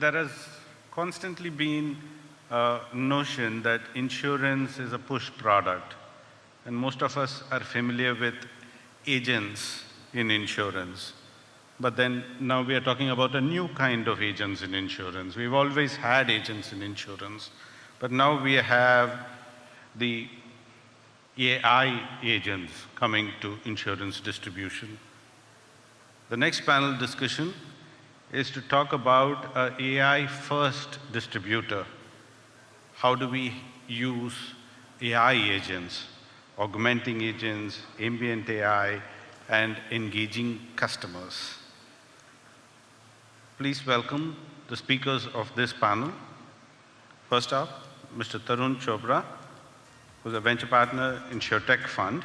there has constantly been a notion that insurance is a push product. And most of us are familiar with agents in insurance. But then now we are talking about a new kind of agents in insurance. We've always had agents in insurance, but now we have the AI agents coming to insurance distribution. The next panel discussion is to talk about an AI-first distributor. How do we use AI agents, augmenting agents, ambient AI, and engaging customers? Please welcome the speakers of this panel. First up, Mr. Tarun Chopra, who's a venture partner in InsurTech Fund.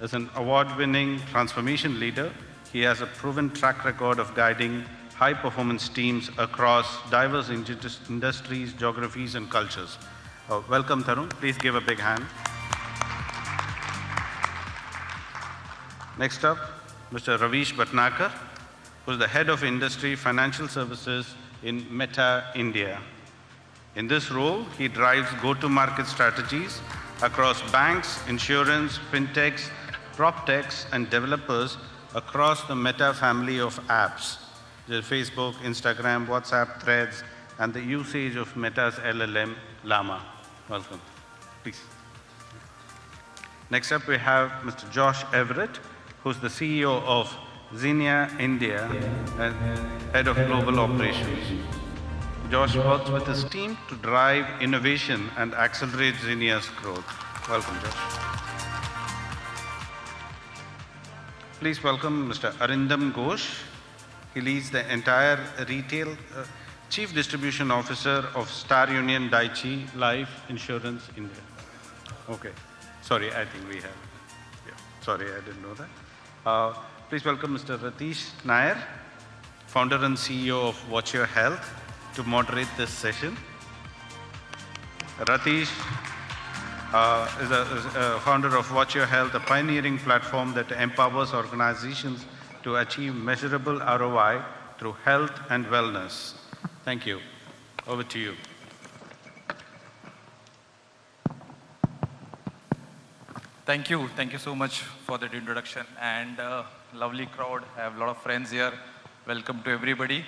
As an award-winning transformation leader, he has a proven track record of guiding high-performance teams across diverse industries, geographies, and cultures. Welcome, Tarun. Please give a big hand. Next up, Mr. Raveesh Bhatnagar, who's the head of industry financial services in Meta India. In this role, he drives go-to-market strategies across banks, insurance, fintechs, proptechs, and developers across the Meta family of apps. There's Facebook, Instagram, WhatsApp, Threads, and the usage of Meta's LLM, Llama. Welcome. Please. Next up, we have Mr. Josh Everett, who's the CEO of Zinnia India and head of global operations. Josh works with his team to drive innovation and accelerate Zinnia's growth. Welcome, Josh. Please welcome Mr. Arindam Ghosh. He leads the entire retail, Chief Distribution Officer of Star Union Dai-ichi Life Insurance India. Okay. Sorry, I think we have. Yeah. Sorry, I didn't know that. Please welcome Mr. Ratheesh Nair, founder and CEO of Watch Your Health, to moderate this session. Ratheesh is a founder of Watch Your Health, a pioneering platform that empowers organizations to achieve measurable ROI through health and wellness. Thank you. Over to you. Thank you. Thank you so much for that introduction. And lovely crowd. I have a lot of friends here. Welcome to everybody.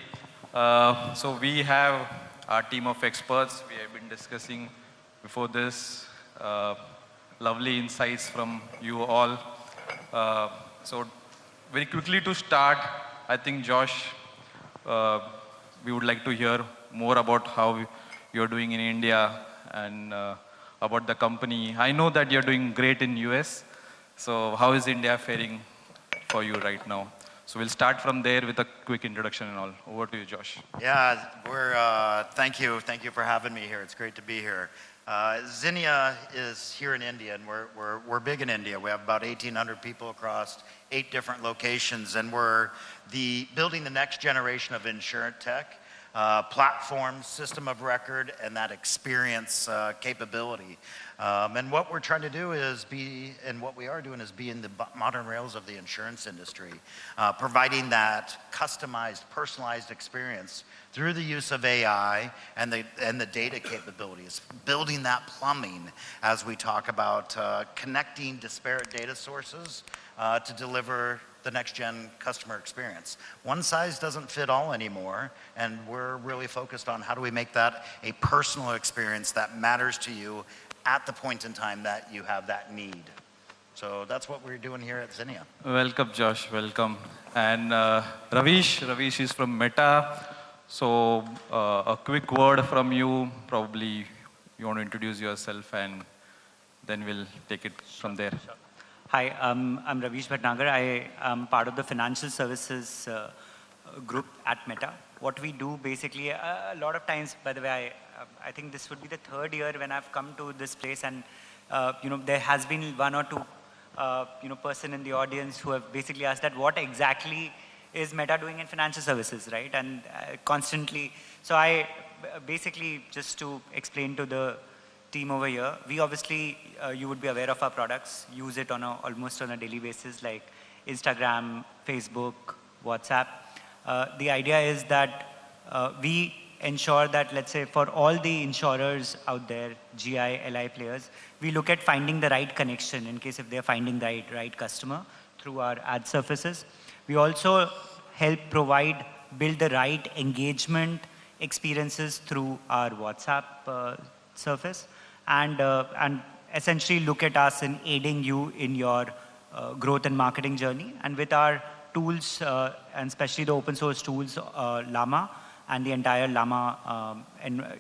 So we have our team of experts. We have been discussing before this. Lovely insights from you all. So very quickly to start, I think Josh, we would like to hear more about how you're doing in India and about the company. I know that you're doing great in US. So how is India faring for you right now? So we'll start from there with a quick introduction and all. Over to you, Josh. Yeah, thank you. Thank you for having me here. It's great to be here. Zinnia is here in India, and we're big in India. We have about 1,800 people across 8 different locations, and we're building the next generation of InsurTech. Platform, system of record, and that experience capability. And what we're trying to do is what we are doing is be in the modern rails of the insurance industry, providing that customized, personalized experience through the use of AI and the data capabilities, building that plumbing as we talk about connecting disparate data sources to deliver the next-gen customer experience. One size doesn't fit all anymore, and we're really focused on how do we make that a personal experience that matters to you at the point in time that you have that need. So that's what we're doing here at Zinnia. Welcome, Josh. Welcome. And Raveesh is from Meta. So a quick word from you. Probably you want to introduce yourself, and then we'll take it from there. Sure. Hi, I'm Raveesh Bhatnagar. I am part of the financial services group at Meta. What we do basically, a lot of times, by the way, I think this would be the 3rd year when I've come to this place, and there has been one or two person in the audience who have basically asked that what exactly is Meta doing in financial services, right? And constantly, so I basically, just to explain to the team over here, we obviously, you would be aware of our products, use it on almost on a daily basis, like Instagram, Facebook, WhatsApp. The idea is that we ensure that, let's say, for all the insurers out there, GI, LI players, we look at finding the right connection in case if they're finding the right customer through our ad surfaces. We also help build the right engagement experiences through our WhatsApp surface, and essentially look at us in aiding you in your growth and marketing journey. And with our tools, and especially the open source tools, Llama, and the entire Llama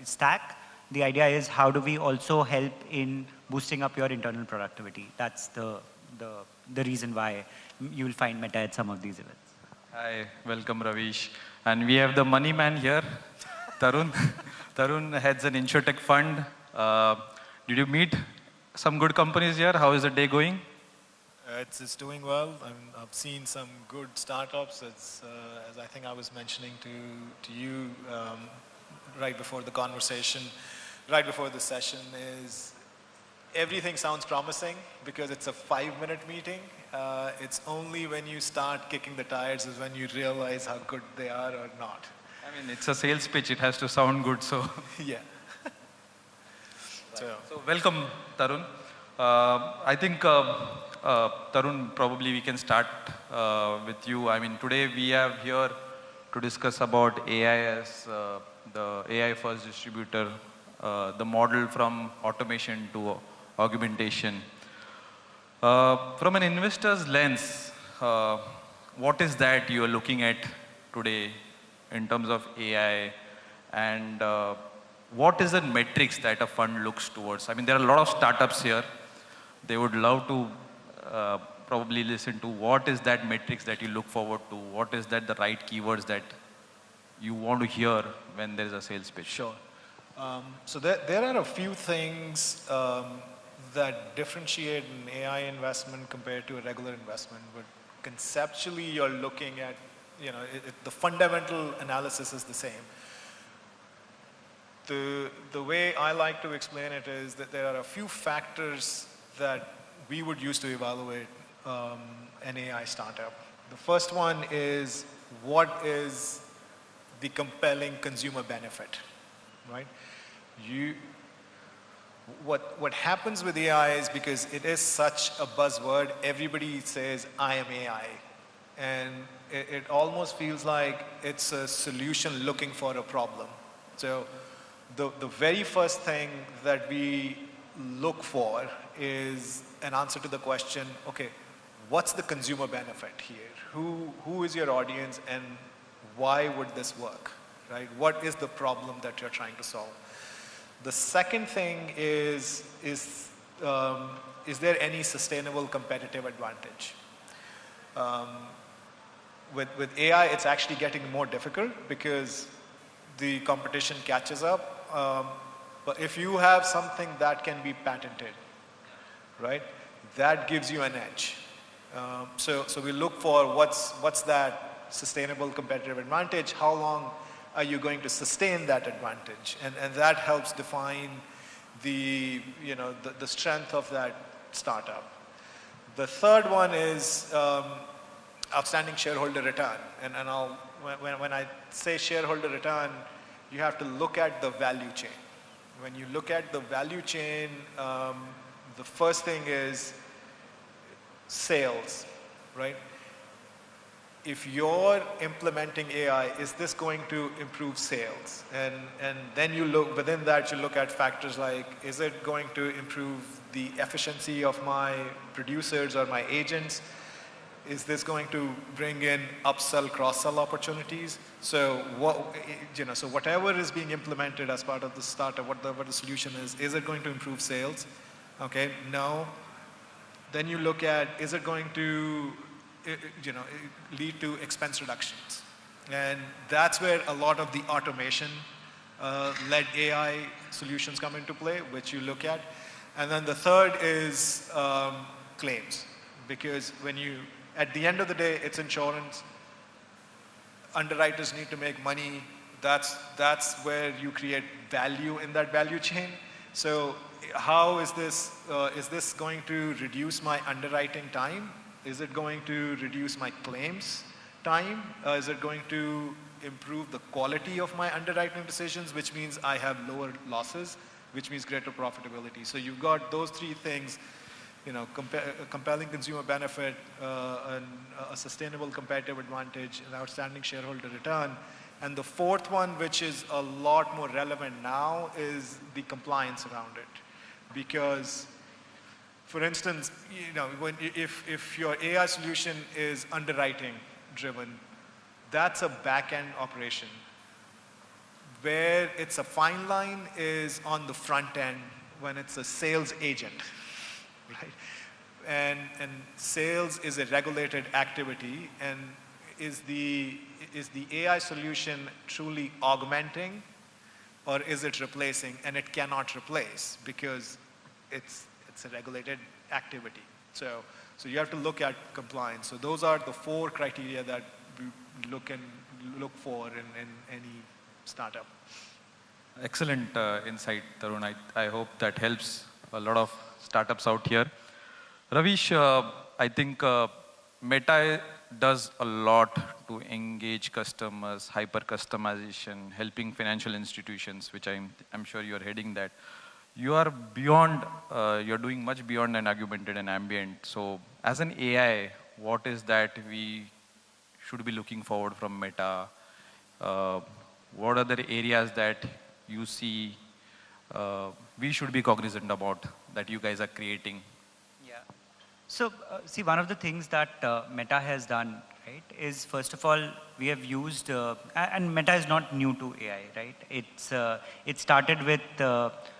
stack, the idea is how do we also help in boosting up your internal productivity. That's the reason why you will find Meta at some of these events. Hi, welcome Raveesh. And we have the money man here, Tarun. Tarun heads an InsurTech fund. Did you meet some good companies here? How is the day going? It's doing well. I've seen some good startups. As I think I was mentioning to you right before the conversation, right before the session, is everything sounds promising because it's a 5-minute meeting. It's only when you start kicking the tires is when you realize how good they are or not. I mean, it's a sales pitch. It has to sound good, so. Yeah. So welcome, Tarun. I think, Tarun, probably we can start with you. I mean, today we are here to discuss about AI as the AI first distributor, the model from automation to augmentation. From an investor's lens, what is that you are looking at today in terms of AI, and what is the metrics that a fund looks towards? I mean, there are a lot of startups here. They would love to probably listen to what is that metrics that you look forward to, what is that the right keywords that you want to hear when there is a sales pitch. Sure. So there are a few things that differentiate an AI investment compared to a regular investment, but conceptually you're looking at, the fundamental analysis is the same. The way I like to explain it is that there are a few factors that we would use to evaluate an AI startup. The first one is, what is the compelling consumer benefit, right? What happens with AI is, because it is such a buzzword, everybody says, I am AI. And it almost feels like it's a solution looking for a problem. So the very first thing that we look for is an answer to the question, okay, what's the consumer benefit here? Who is your audience, and why would this work, right? What is the problem that you're trying to solve? The second thing is there any sustainable competitive advantage? With AI, it's actually getting more difficult because the competition catches up. But if you have something that can be patented, right, that gives you an edge. So we look for what's that sustainable competitive advantage, how long are you going to sustain that advantage? And that helps define the strength of that startup. The third one is outstanding shareholder return. And when I say shareholder return, you have to look at the value chain. When you look at the value chain, the first thing is sales, right? If you're implementing AI, is this going to improve sales? And then you look, within that you look at factors like, is it going to improve the efficiency of my producers or my agents? Is this going to bring in upsell, cross-sell opportunities? So so whatever is being implemented as part of the startup, whatever the solution is it going to improve sales? Okay, no. Then you look at, is it going to lead to expense reductions? And that's where a lot of the automation led AI solutions come into play, which you look at. And then the third is claims, because at the end of the day, it's insurance. Underwriters need to make money. That's where you create value in that value chain. So how is this going to reduce my underwriting time? Is it going to reduce my claims time? Is it going to improve the quality of my underwriting decisions, which means I have lower losses, which means greater profitability? So you've got those three things, you know, compelling consumer benefit, and a sustainable competitive advantage, an outstanding shareholder return. And the fourth one, which is a lot more relevant now, is the compliance around it. Because, for instance, you know, if your AI solution is underwriting driven, that's a back-end operation. Where it's a fine line is on the front end when it's a sales agent, right? And sales is a regulated activity, and is the AI solution truly augmenting, or is it replacing? And it cannot replace because it's a regulated activity. So you have to look at compliance. So those are the four criteria that we look for in any startup. Excellent insight, Tarun. I hope that helps a lot of startups out here. Raveesh, I think Meta does a lot to engage customers, hyper customization, helping financial institutions, which I'm sure you're heading that. You are beyond, you're doing much beyond an augmented and ambient. So as an AI, what is that we should be looking forward from Meta? What are the areas that you see we should be cognizant about that you guys are creating? Yeah. So see, one of the things that Meta has done, right, is first of all, we have used, and Meta is not new to AI, right? It started with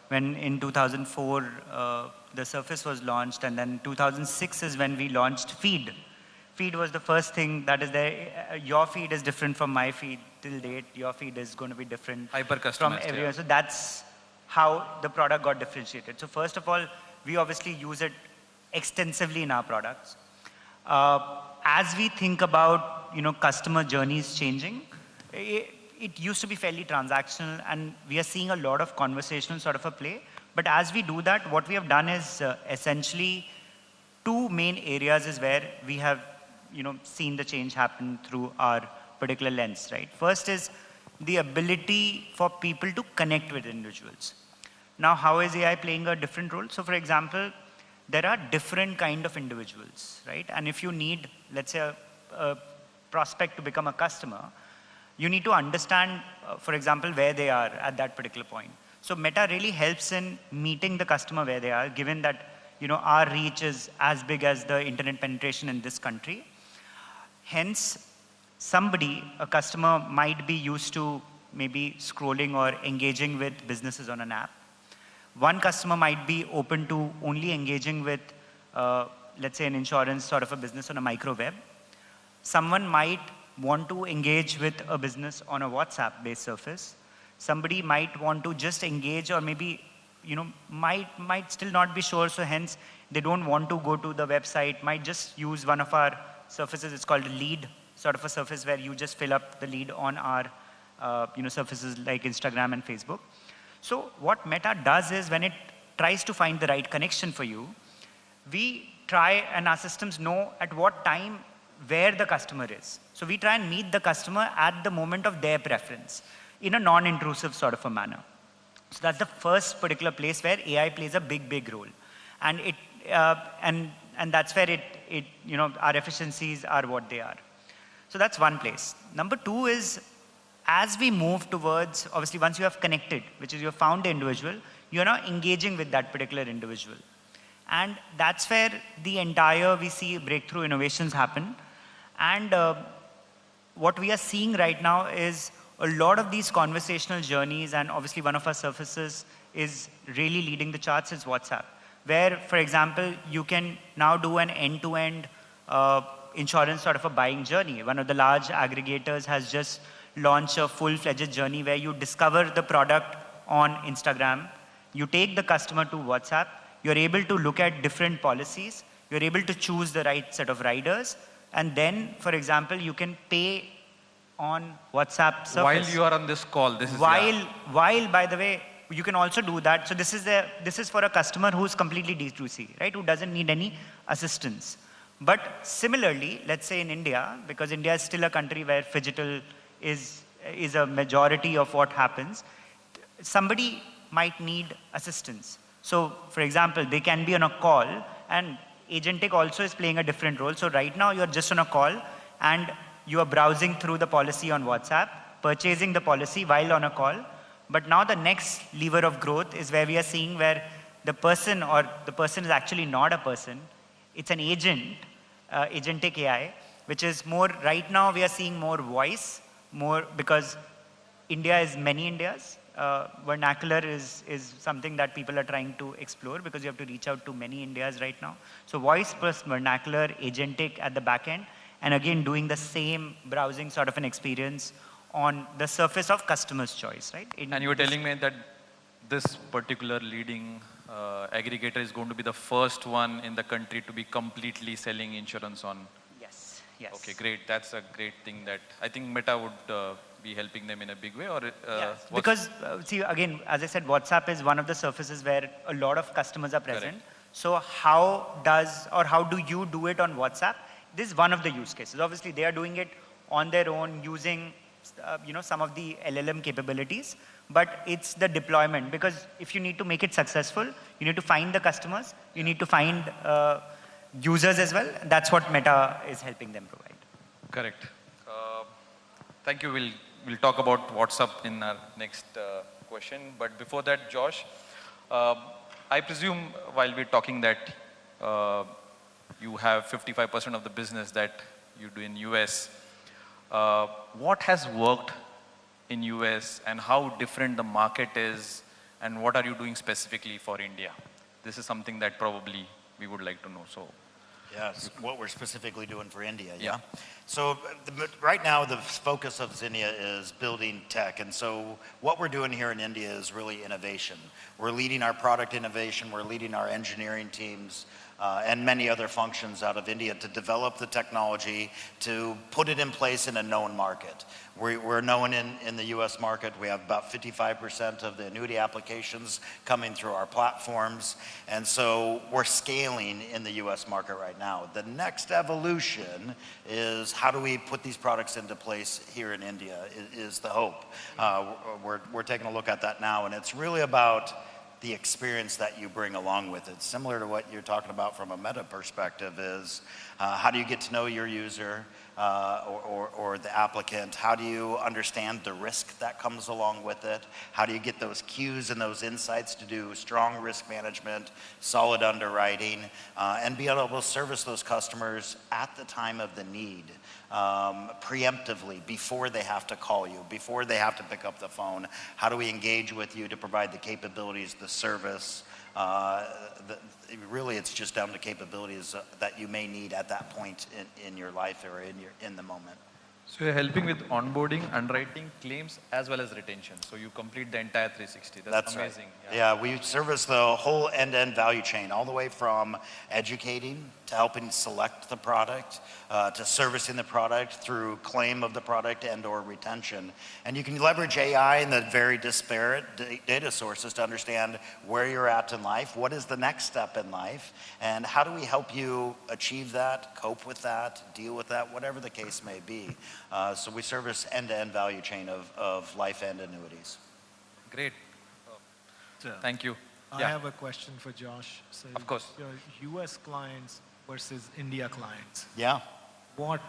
when in 2004, the Surface was launched, and then 2006 is when we launched Feed. Feed was the first thing that is there. Your feed is different from my feed till date. Your feed is going to be different from everyone. Yeah. So that's how the product got differentiated. So first of all, we obviously use it extensively in our products. As we think about, you know, customer journeys changing, it used to be fairly transactional, and we are seeing a lot of conversational sort of a play. But as we do that, what we have done is essentially two main areas is where we have, you know, seen the change happen through our particular lens, right? First is the ability for people to connect with individuals. Now, how is AI playing a different role? So for example, there are different kind of individuals, right? And if you need, let's say, a prospect to become a customer, you need to understand, for example, where they are at that particular point. So Meta really helps in meeting the customer where they are, given that, you know, our reach is as big as the internet penetration in this country. Hence, a customer might be used to maybe scrolling or engaging with businesses on an app. One customer might be open to only engaging with, let's say, an insurance sort of a business on a micro web. Someone might want to engage with a business on a WhatsApp-based surface. Somebody might want to just engage, or maybe, you know, might still not be sure, so hence they don't want to go to the website, might just use one of our surfaces. It's called a lead sort of a surface where you just fill up the lead on our, you know, surfaces like Instagram and Facebook. So what Meta does is when it tries to find the right connection for you, we try, and our systems know at what time where the customer is. So we try and meet the customer at the moment of their preference in a non-intrusive sort of a manner. So that's the first particular place where AI plays a big role. And it, and that's where it, you know, our efficiencies are what they are. So that's one place. Number two is, as we move towards, obviously once you have connected, which is you have found the individual, you're now engaging with that particular individual. And that's where we see breakthrough innovations happen. And what we are seeing right now is a lot of these conversational journeys, and obviously one of our surfaces is really leading the charts, is WhatsApp, where, for example, you can now do an end-to-end insurance sort of a buying journey. One of the large aggregators has just launched a full-fledged journey where you discover the product on Instagram, you take the customer to WhatsApp, you're able to look at different policies, you're able to choose the right set of riders, and then, for example, you can pay on WhatsApp surface. While you are on this call, this is... While, by the way, you can also do that. So this is for a customer who's completely D2C, right? Who doesn't need any assistance. But similarly, let's say in India, because India is still a country where phygital is a majority of what happens, somebody might need assistance. So for example, they can be on a call, and agentic also is playing a different role. So right now you're just on a call and you are browsing through the policy on WhatsApp, purchasing the policy while on a call. But now the next lever of growth is where we are seeing where the person is actually not a person, it's an agent, agentic AI, which is more, right now we are seeing more voice, more because India is many Indias. Vernacular is something that people are trying to explore because you have to reach out to many Indias right now. So voice plus vernacular, agentic at the back end, and again doing the same browsing sort of an experience on the surface of customer's choice, right? And you were telling me that this particular leading aggregator is going to be the first one in the country to be completely selling insurance on. Yes, yes. Okay, great. That's a great thing that I think Meta would be helping them in a big way, or yes, because see, again, as I said, WhatsApp is one of the surfaces where a lot of customers are present. Correct. So how do you do it on WhatsApp? This is one of the use cases. Obviously, they are doing it on their own using some of the LLM capabilities, but it's the deployment, because if you need to make it successful, you need to find the customers, you need to find users as well. That's what Meta is helping them provide. Correct. Thank you. We'll talk about WhatsApp in our next question. But before that, Josh, I presume while we're talking that you have 55% of the business that you do in US. What has worked in US and how different the market is, and what are you doing specifically for India? This is something that probably we would like to know. So. Yes, what we're specifically doing for India, Yeah. So right now the focus of Zinnia is building tech, and so what we're doing here in India is really innovation. We're leading our product innovation, we're leading our engineering teams, and many other functions out of India to develop the technology, to put it in place in a known market. We're known in the US market. We have about 55% of the annuity applications coming through our platforms. And so we're scaling in the US market right now. The next evolution is how do we put these products into place here in India is the hope. We're taking a look at that now, and it's really about the experience that you bring along with it. Similar to what you're talking about from a Meta perspective is how do you get to know your user or the applicant? How do you understand the risk that comes along with it? How do you get those cues and those insights to do strong risk management, solid underwriting, and be able to service those customers at the time of the need, preemptively, before they have to call you, before they have to pick up the phone? How do we engage with you to provide the capabilities, the service? Really, it's just down to capabilities that you may need at that point in your life or in the moment. So you're helping with onboarding, underwriting, claims, as well as retention. So you complete the entire 360. That's amazing. Right. Yeah, we service the whole end-to-end value chain, all the way from educating to helping select the product, to servicing the product through claim of the product and or retention. And you can leverage AI and the very disparate data sources to understand where you're at in life, what is the next step in life, and how do we help you achieve that, cope with that, deal with that, whatever the case may be. So we service end-to-end value chain of life and annuities. Great. Thank you. I have a question for Josh. So Of course. your US clients versus India clients. Yeah. What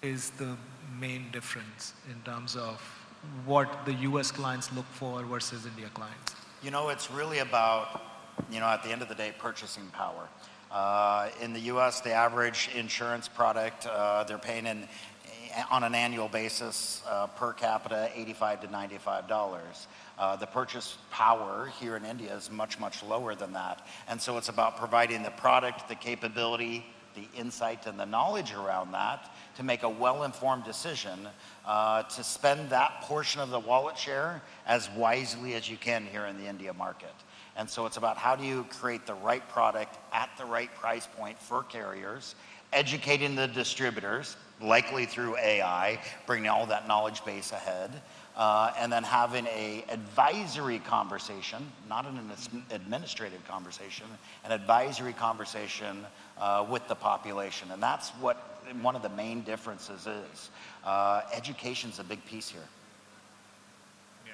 is the main difference in terms of what the US clients look for versus India clients? You know, it's really about, at the end of the day, purchasing power. In the US, the average insurance product, they're paying on an annual basis per capita $85 to $95. The purchase power here in India is much, much lower than that. And so it's about providing the product, the capability, the insight, and the knowledge around that to make a well-informed decision to spend that portion of the wallet share as wisely as you can here in the India market. And so it's about how do you create the right product at the right price point for carriers, educating the distributors, likely through AI, bringing all that knowledge base ahead, and then having a advisory conversation, not an administrative conversation, an advisory conversation with the population. And that's what one of the main differences is. Education's a big piece here. Yeah,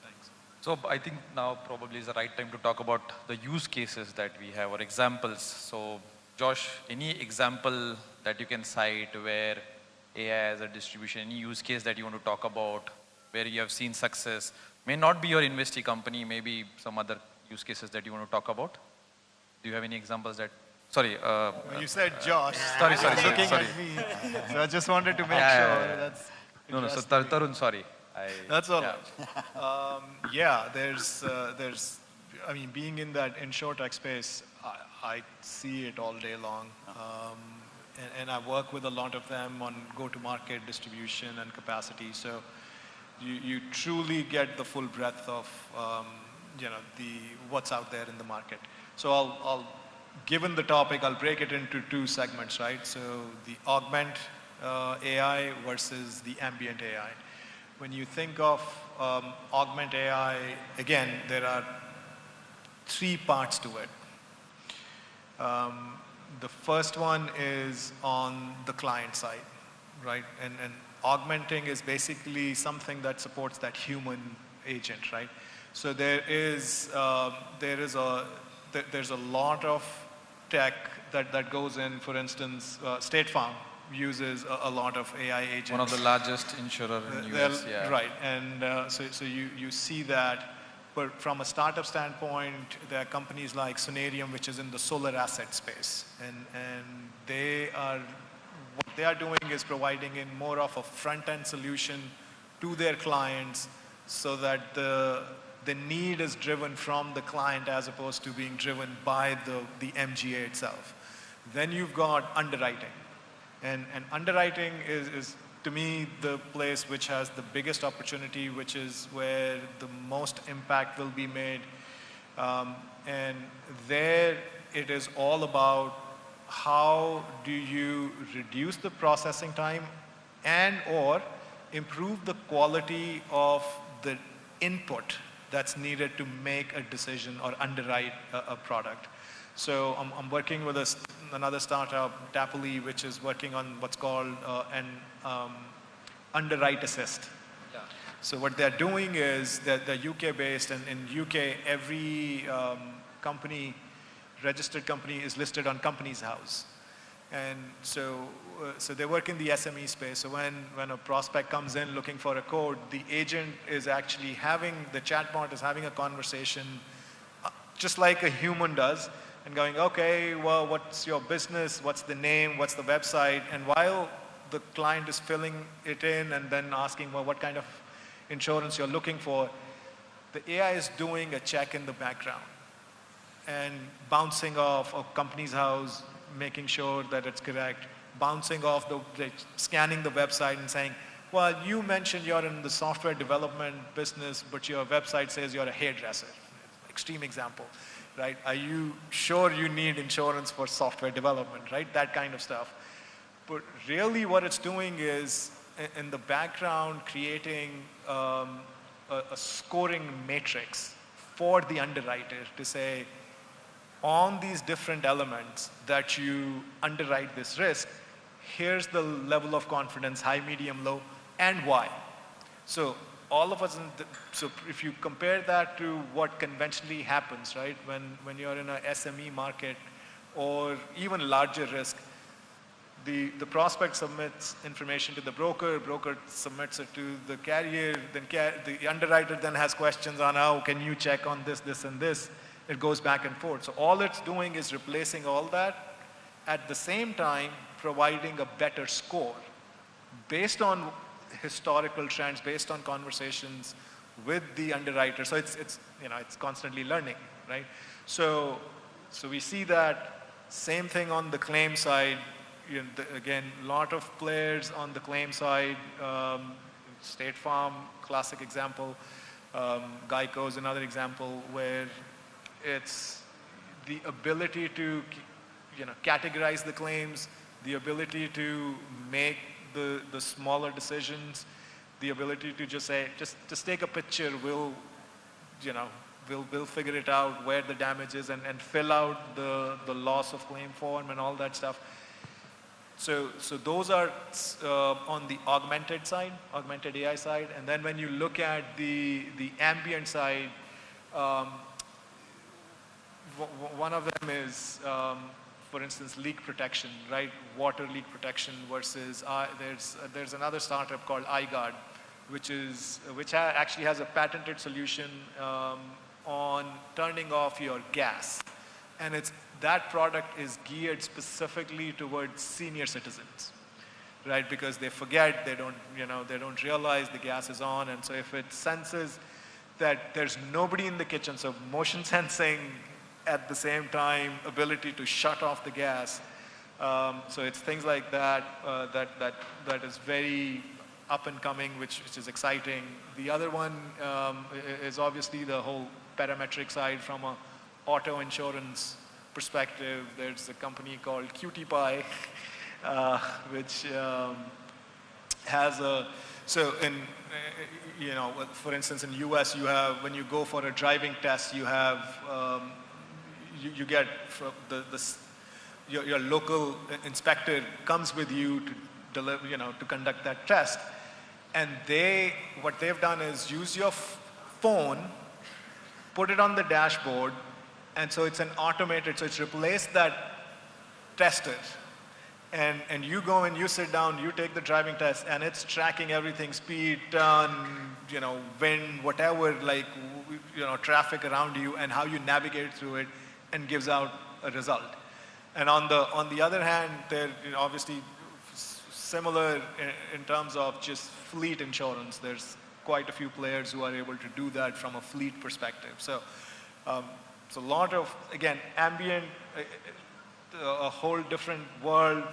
thanks. So I think now probably is the right time to talk about the use cases that we have or examples. So Josh, any example that you can cite where AI as a distribution, any use case that you want to talk about where you have seen success? May not be your investee company, maybe some other use cases that you want to talk about. Do you have any examples that, sorry. You said Josh. Sorry. Looking Sorry. at me. So I just wanted to make Yeah. that's. No, so Tarun, sorry. That's all yeah. right. Yeah, there's, I mean, being in that InsurTech space, I see it all day long. And I work with a lot of them on go-to-market distribution and capacity. So you truly get the full breadth of, what's out there in the market. So given the topic, I'll break it into two segments, right? So the augment AI versus the ambient AI. When you think of augment AI, again, there are three parts to it. The first one is on the client side, right? And augmenting is basically something that supports that human agent, right? So there's a lot of tech that goes in. For instance, State Farm uses a lot of AI agents. One of the largest insurer in US, yeah. Right, and so you see that. But from a startup standpoint, there are companies like Sonarium, which is in the solar asset space. And what they are doing is providing in more of a front-end solution to their clients so that the need is driven from the client as opposed to being driven by the MGA itself. Then you've got underwriting. And underwriting is to me, the place which has the biggest opportunity, which is where the most impact will be made. And there it is all about how do you reduce the processing time and or improve the quality of the input that's needed to make a decision or underwrite a product. So I'm working with another startup, Tapley, which is working on what's called an underwrite assist. Yeah. So what they're doing is that they're UK based, and in UK every registered company is listed on Companies House. And so they work in the SME space. So when a prospect comes in looking for a code, the agent is actually the chatbot is having a conversation just like a human does, and going, okay, well, what's your business? What's the name? What's the website? And while the client is filling it in and then asking, well, what kind of insurance you're looking for, the AI is doing a check in the background and bouncing off of Companies House, making sure that it's correct, bouncing off scanning the website and saying, well, you mentioned you're in the software development business, but your website says you're a hairdresser. Extreme example, right? Are you sure you need insurance for software development, right? That kind of stuff. But really what it's doing is, in the background, creating a scoring matrix for the underwriter to say, on these different elements that you underwrite this risk, here's the level of confidence, high, medium, low, and why. So all of us, so if you compare that to what conventionally happens, right, when you're in a SME market or even larger risk, the prospect submits information to the broker submits it to the carrier, then the underwriter then has questions on how can you check on this, this, and this. It goes back and forth. So all it's doing is replacing all that, at the same time providing a better score based on historical trends, based on conversations with the underwriter. So it's constantly learning, right? So we see that same thing on the claim side. Again, a lot of players on the claim side. State Farm, classic example. Geico is another example where it's the ability to categorize the claims, the ability to make the smaller decisions, the ability to just say, just take a picture, we'll figure it out where the damage is and fill out the loss of claim form and all that stuff. So those are on the augmented side, augmented AI side. And then when you look at the ambient side, one of them is, for instance, leak protection, right? Water leak protection versus, there's another startup called iGuard, which actually has a patented solution on turning off your gas. And that product is geared specifically towards senior citizens, right? Because they forget, they don't realize the gas is on. And so if it senses that there's nobody in the kitchen, so motion sensing at the same time, ability to shut off the gas. So it's things like that that is very up and coming, which is exciting. The other one is obviously the whole parametric side from a auto insurance perspective. There's a company called Cutie Pie, which has a, so in, for instance, in US, you have, when you go for a driving test, you have, you get from your local inspector comes with you to deliver, to conduct that test. And what they've done is use your phone, put it on the dashboard, and so it's an automated, so it's replaced that tester. And you go and you sit down, you take the driving test, and it's tracking everything, speed, turn, wind, whatever, traffic around you, and how you navigate through it, and gives out a result. And on the other hand, they're obviously similar in terms of just fleet insurance. There's quite a few players who are able to do that from a fleet perspective. So it's a lot of, again, ambient, a whole different world.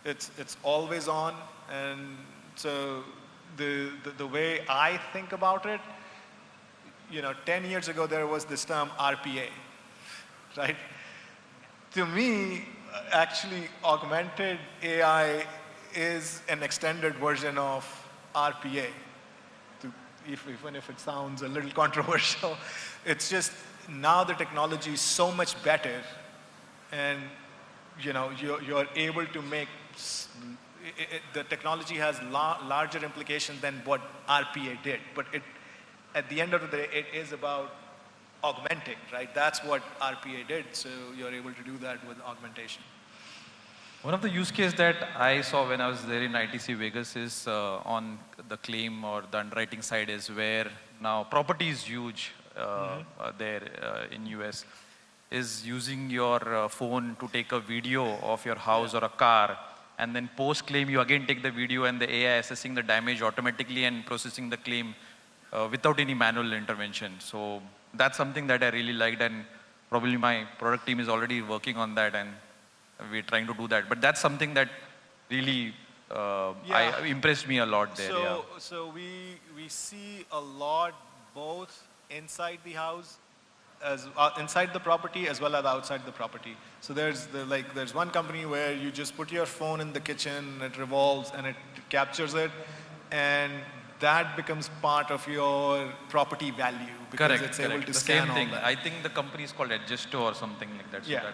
It's always on. And so the way I think about it, 10 years ago there was this term RPA, right? To me, actually, augmented AI is an extended version of RPA. Even if it sounds a little controversial, it's just now the technology is so much better, and you're able to make the technology has larger implications than what RPA did. But at the end of the day, it is about augmenting, right? That's what RPA did. So you're able to do that with augmentation. One of the use cases that I saw when I was there in ITC Vegas is on the claim or the underwriting side, is where now property is huge there in US, is using your phone to take a video of your house or a car, and then post-claim you again take the video, and the AI assessing the damage automatically and processing the claim without any manual intervention. So that's something that I really liked, and probably my product team is already working on that, and we're trying to do that. But that's something that really impressed me a lot there. So we see a lot both inside the house, as inside the property as well as outside the property. So there's one company where you just put your phone in the kitchen, it revolves and it captures it, and that becomes part of your property value because it's able to scan all that. I think the company is called Adjusto or something like that. So yeah,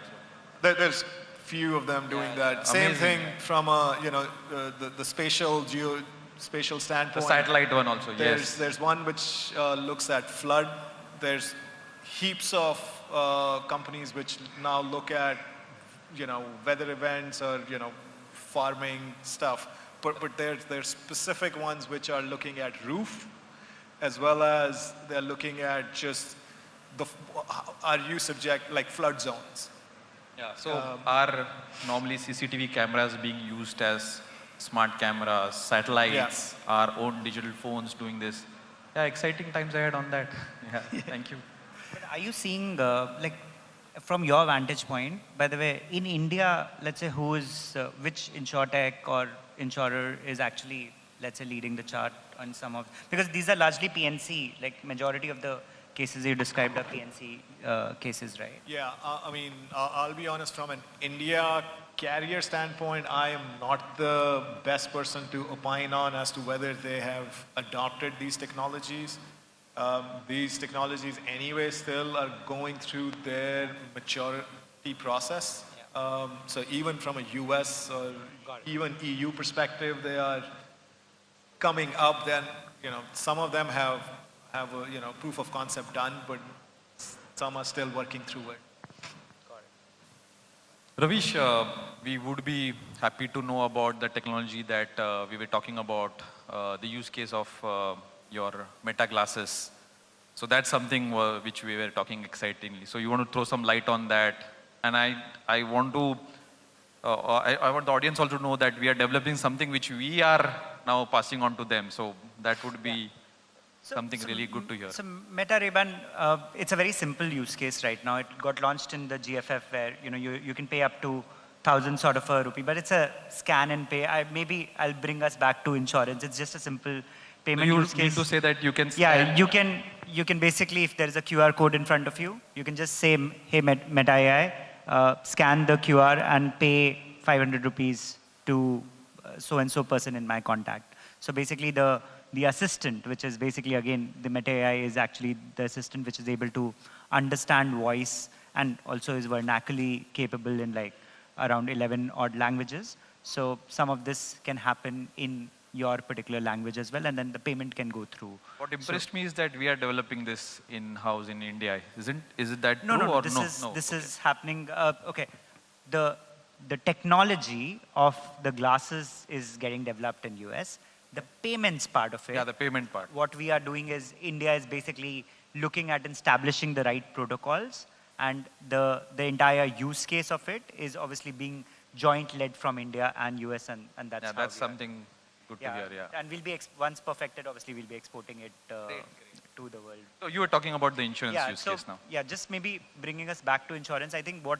there's few of them doing that. Same thing from the spatial standpoint. The satellite one also. Yes. There's one which looks at flood. There's heaps of companies which now look at weather events or farming stuff. But there's specific ones which are looking at roof, as well as they're looking at just are you subject, like flood zones. Yeah, so are normally CCTV cameras being used as smart cameras, satellites, our own digital phones doing this? Yeah, exciting times ahead on that. Yeah, thank you. But are you seeing, from your vantage point, by the way, in India, let's say which InsurTech or insurer is actually, let's say, leading the chart on some of, because these are largely PNC, like majority of the cases you described are PNC cases, right? Yeah, I mean, I'll be honest, from an India carrier standpoint, I am not the best person to opine on as to whether they have adopted these technologies. These technologies anyway still are going through their maturity process. So even from a US or even EU perspective, they are coming up. Then, some of them have a, proof of concept done, but some are still working through it. Raveesh, we would be happy to know about the technology that we were talking about, the use case of your Meta glasses. So that's something which we were talking excitingly. So you want to throw some light on that? And I want to, I want the audience also to know that we are developing something which we are now passing on to them. So that would be something really good to hear. So Meta Ray-Ban, it's a very simple use case right now. It got launched in the GFF where you can pay up to 1,000 sort of a rupee, but it's a scan and pay. Maybe I'll bring us back to insurance. It's just a simple payment use case. You mean to say that you can scan? Yeah, you can basically, if there's a QR code in front of you, you can just say, hey Meta AI, scan the QR and pay 500 rupees to so-and-so person in my contact. So basically the assistant, which is basically, again, the Meta AI is actually the assistant which is able to understand voice and also is vernacularly capable in like around 11 odd languages. So some of this can happen in your particular language as well, and then the payment can go through. What impressed me is that we are developing this in-house in India. Is it that true No, or this no? is happening. Okay, the technology of the glasses is getting developed in US. The payments part of it. Yeah, the payment part. What we are doing is India is basically looking at establishing the right protocols, and the entire use case of it is obviously being joint led from India and US, and that's that's something good to hear. Yeah. And we'll be once perfected, obviously we'll be exporting it to the world. So you were talking about the insurance use case now. Yeah, just maybe bringing us back to insurance. I think what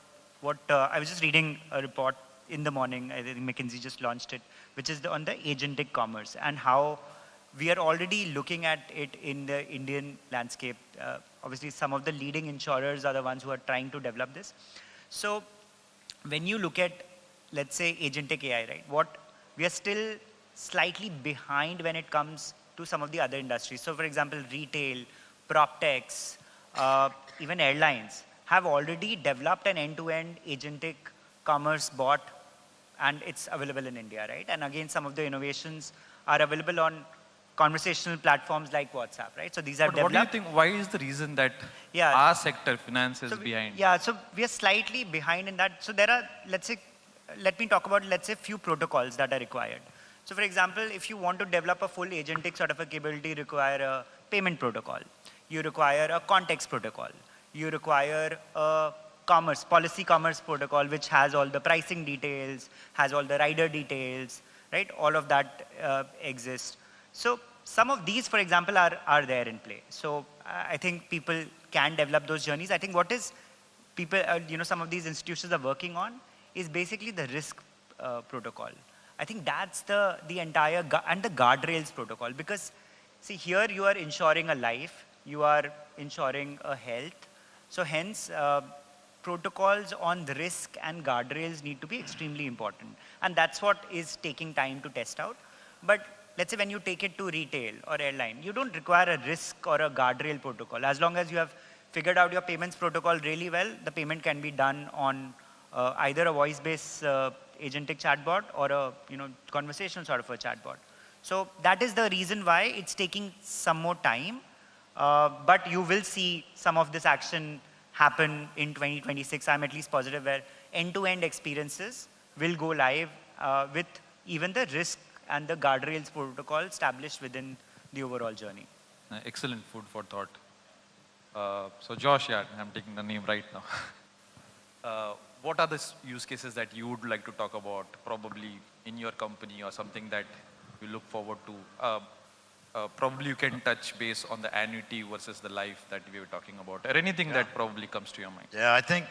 I was just reading a report in the morning, I think McKinsey just launched it, which is on the agentic commerce and how we are already looking at it in the Indian landscape. Obviously, some of the leading insurers are the ones who are trying to develop this. So when you look at, let's say, agentic AI, right, we are still slightly behind when it comes to some of the other industries. So for example, retail, prop techs, even airlines have already developed an end-to-end agentic commerce bot, and it's available in India, right? And again, some of the innovations are available on conversational platforms like WhatsApp, right? So these are developed. What do you think, why is the reason that our sector, finance, is behind? Yeah, so we are slightly behind in that. So there are, let me talk about, let's say, few protocols that are required. So for example, if you want to develop a full agentic sort of a capability, you require a payment protocol. You require a context protocol. You require a policy commerce protocol, which has all the pricing details, has all the rider details, right? All of that exists. So some of these, for example, are there in play. So I think people can develop those journeys. I think what is people, some of these institutions are working on is basically the risk protocol. I think that's the entire, and the guardrails protocol, because see here you are insuring a life, you are insuring a health. So hence, protocols on the risk and guardrails need to be extremely important. And that's what is taking time to test out. But let's say when you take it to retail or airline, you don't require a risk or a guardrail protocol. As long as you have figured out your payments protocol really well, the payment can be done on either a voice-based agentic chatbot or a conversational sort of a chatbot. So that is the reason why it's taking some more time. But you will see some of this action happen in 2026. I'm at least positive where end-to-end experiences will go live with even the risk and the guardrails protocol established within the overall journey. Excellent food for thought. So Josh, yeah, I'm taking the name right now. What are the use cases that you would like to talk about, probably in your company or something that you look forward to? Probably you can touch base on the annuity versus the life that we were talking about, or anything that probably comes to your mind. Yeah, I think,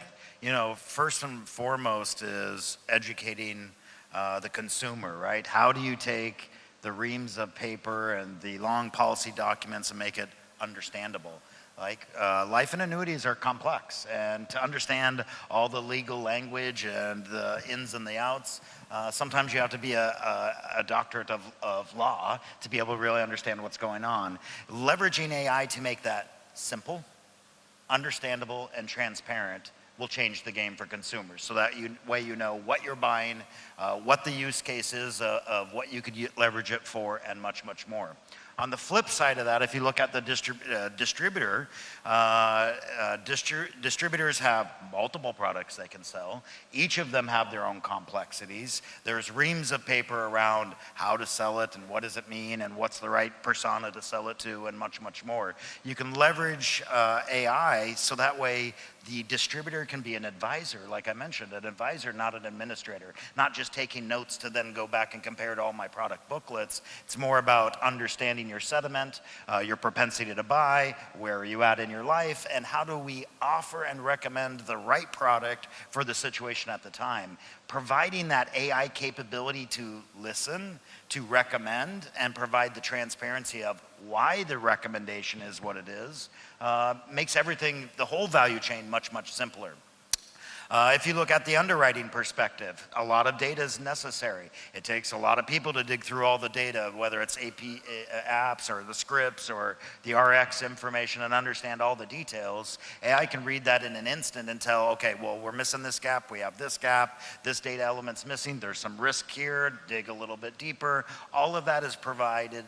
first and foremost is educating the consumer, right? How do you take the reams of paper and the long policy documents and make it understandable? Like life and annuities are complex, and to understand all the legal language and the ins and the outs, sometimes you have to be a doctorate of law to be able to really understand what's going on. Leveraging AI to make that simple, understandable, and transparent will change the game for consumers. So that way you know what you're buying, what the use case is of what you could leverage it for, and much, much more. On the flip side of that, if you look at the distributor, distributors have multiple products they can sell. Each of them have their own complexities. There's reams of paper around how to sell it and what does it mean and what's the right persona to sell it to, and much, much more. You can leverage AI so that way the distributor can be an advisor, like I mentioned, an advisor, not an administrator, not just taking notes to then go back and compare to all my product booklets. It's more about understanding your sentiment, your propensity to buy, where are you at in your life, and how do we offer and recommend the right product for the situation at the time. Providing that AI capability to listen, to recommend, and provide the transparency of why the recommendation is what it is, makes everything, the whole value chain, much, much simpler. If you look at the underwriting perspective, a lot of data is necessary. It takes a lot of people to dig through all the data, whether it's apps or the scripts or the RX information, and understand all the details. AI can read that in an instant and tell, okay, well, we're missing this gap, we have this gap, this data element's missing, there's some risk here, dig a little bit deeper. All of that is provided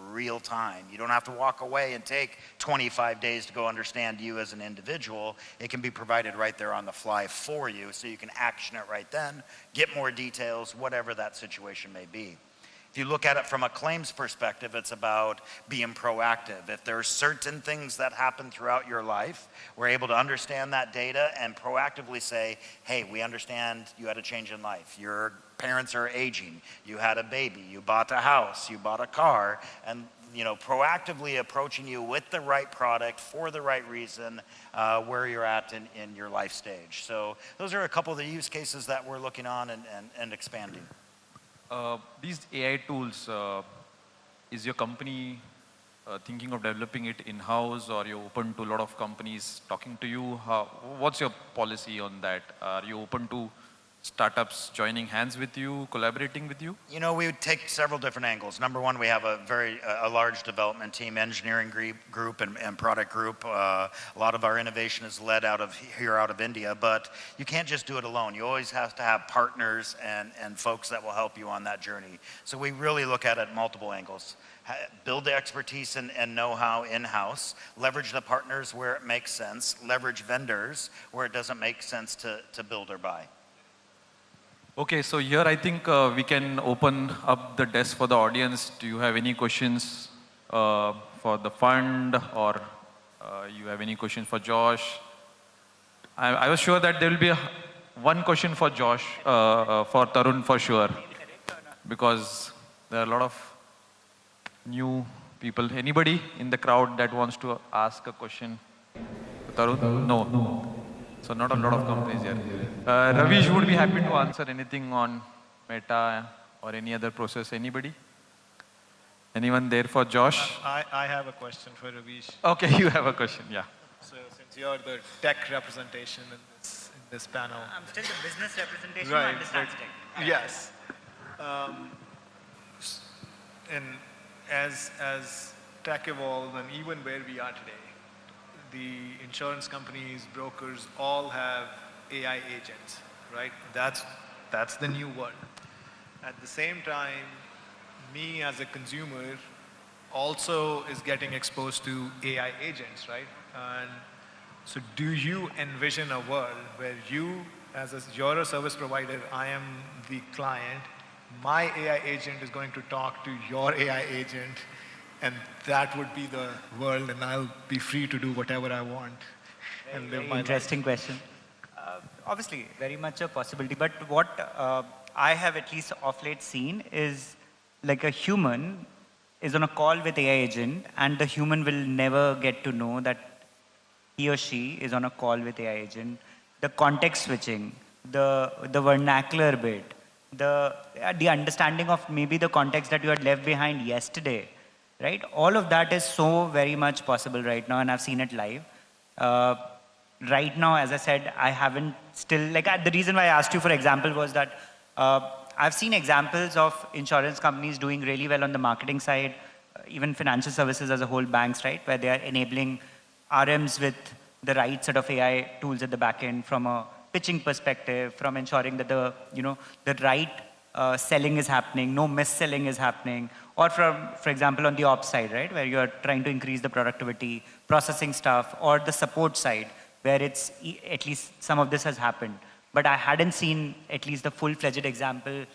real time. You don't have to walk away and take 25 days to go understand you as an individual. It can be provided right there on the fly for you, so you can action it right then, get more details, whatever that situation may be. If you look at it from a claims perspective, it's about being proactive. If there are certain things that happen throughout your life, we're able to understand that data and proactively say, hey, we understand you had a change in life. Your parents are aging, you had a baby, you bought a house, you bought a car, and proactively approaching you with the right product for the right reason, where you're at in your life stage. So those are a couple of the use cases that we're looking on and expanding. These AI tools, is your company thinking of developing it in-house, or are you open to a lot of companies talking to you? What's your policy on that? Are you open to startups joining hands with you, collaborating with you? We would take several different angles. Number one, we have a large development team, engineering group and product group. A lot of our innovation is led out of India, but you can't just do it alone. You always have to have partners and folks that will help you on that journey. So we really look at it multiple angles. Build the expertise and know-how in-house, leverage the partners where it makes sense, leverage vendors where it doesn't make sense to build or buy. Okay, so here I think we can open up the desk for the audience. Do you have any questions for the fund, or you have any questions for Josh? I was sure that there will be one question for Josh, for Tarun for sure, because there are a lot of new people. Anybody in the crowd that wants to ask a question? Tarun? No. So not a lot of companies here. Raveesh would be happy to answer anything on Meta or any other process. Anybody? Anyone there for Josh? I have a question for Raveesh. Okay, you have a question, yeah. So since you're the tech representation in this panel. I'm still the business representation who Right, understands tech. Yes. And as tech evolves, and even where we are today, the insurance companies, brokers, all have AI agents, right? That's the new world. At the same time, me as a consumer also is getting exposed to AI agents, right? And so do you envision a world where you're a service provider, I am the client, my AI agent is going to talk to your AI agent, and that would be the world, and I'll be free to do whatever I want and live my life? Interesting question. Obviously, very much a possibility, but what I have at least of late seen is like a human is on a call with AI agent, and the human will never get to know that he or she is on a call with AI agent. The context switching, the vernacular bit, the understanding of maybe the context that you had left behind yesterday right? All of that is so very much possible right now, and I've seen it live. Uh, right now, as I said, I haven't still, like the reason why I asked you for example was that I've seen examples of insurance companies doing really well on the marketing side, even financial services as a whole, banks, right, where they are enabling RMs with the right set of AI tools at the back end from a pitching perspective, from ensuring that the right selling is happening, no mis-selling is happening, or from, for example, on the ops side, right, where you're trying to increase the productivity, processing stuff, or the support side, where it's, at least some of this has happened. But I hadn't seen at least the full-fledged example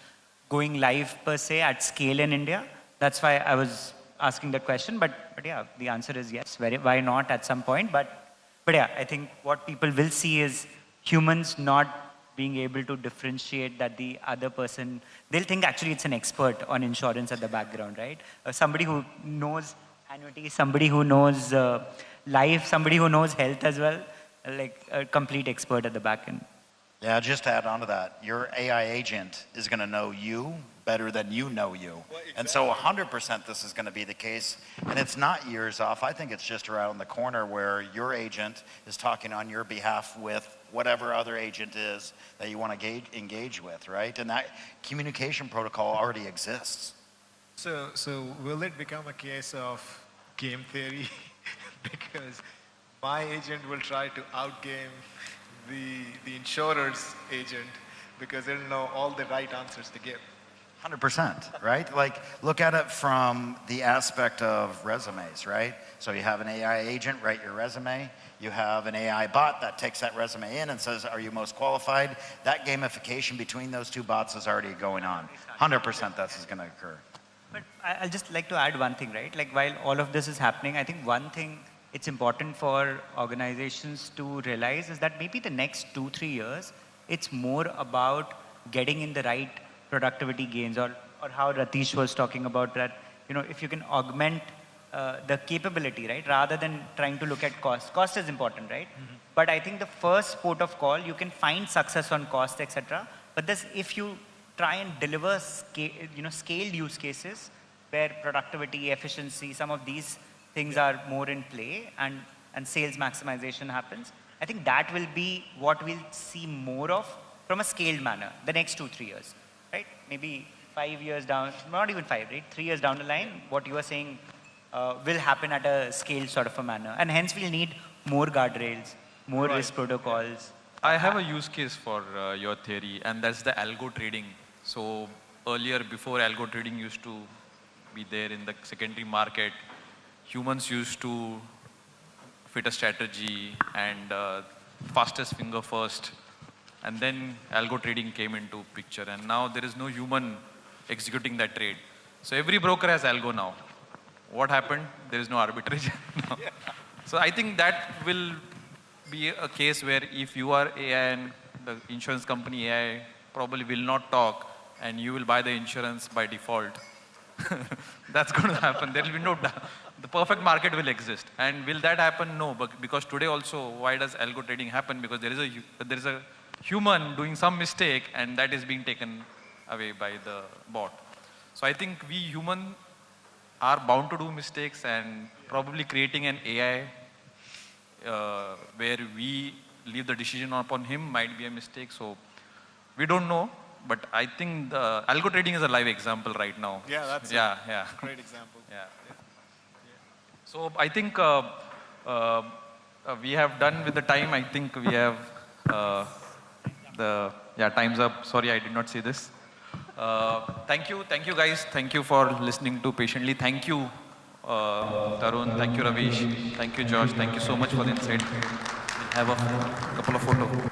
going live per se at scale in India. That's why I was asking that question. But yeah, the answer is yes. Why not at some point? But yeah, I think what people will see is humans not being able to differentiate that the other person, they'll think actually it's an expert on insurance at the background, right? Somebody who knows annuity, somebody who knows life, somebody who knows health as well, like a complete expert at the back end. Yeah, just to add on to that, your AI agent is going to know you better than you know you. Well, exactly. And so 100% this is going to be the case. And it's not years off. I think it's just around the corner where your agent is talking on your behalf with whatever other agent is that you want to engage with, right? And that communication protocol already exists. So will it become a case of game theory? Because my agent will try to outgame the insurer's agent because it'll know all the right answers to give. 100%, right? Like, look at it from the aspect of resumes, right? So you have an AI agent write your resume. You have an AI bot that takes that resume in and says, are you most qualified? That gamification between those two bots is already going on. 100% that's going to occur. But I'll just like to add one thing, right? Like, while all of this is happening, I think one thing it's important for organizations to realize is that maybe the next 2-3 years, it's more about getting in the right productivity gains, or how Ratheesh was talking about that, if you can augment the capability, right, rather than trying to look at cost. Cost is important, right? Mm-hmm. But I think the first port of call, you can find success on cost, etc. But this, if you try and deliver scaled use cases where productivity, efficiency, some of these things are more in play, and sales maximization happens, I think that will be what we'll see more of from a scaled manner the next 2-3 years, right? Maybe 5 years down, not even 5, right? 3 years down the line, what you are saying will happen at a scaled sort of a manner. And hence we'll need more guardrails, more risk protocols. I have a use case for your theory, and that's the algo trading. So earlier, before algo trading used to be there in the secondary market, humans used to fit a strategy and fastest finger first, and then algo trading came into picture, and now there is no human executing that trade. So every broker has algo now. What happened? There is no arbitrage. No. So I think that will be a case where if you are AI and the insurance company AI probably will not talk, and you will buy the insurance by default. That's going to happen. There will be no, the perfect market will exist. And will that happen? No, but because today also, why does algo trading happen? Because there is a human doing some mistake, and that is being taken away by the bot. So I think we human are bound to do mistakes, and probably creating an AI where we leave the decision upon him might be a mistake. So we don't know. But I think the algo trading is a live example right now. Yeah, that's a great example. Yeah. So I think we have done with the time. I think we have time's up. Sorry, I did not see this. Thank you guys. Thank you for listening to patiently. Thank you, Tarun. Thank you, Raveesh. Thank you, Josh. Thank you so much for the insight. We'll have a couple of photos.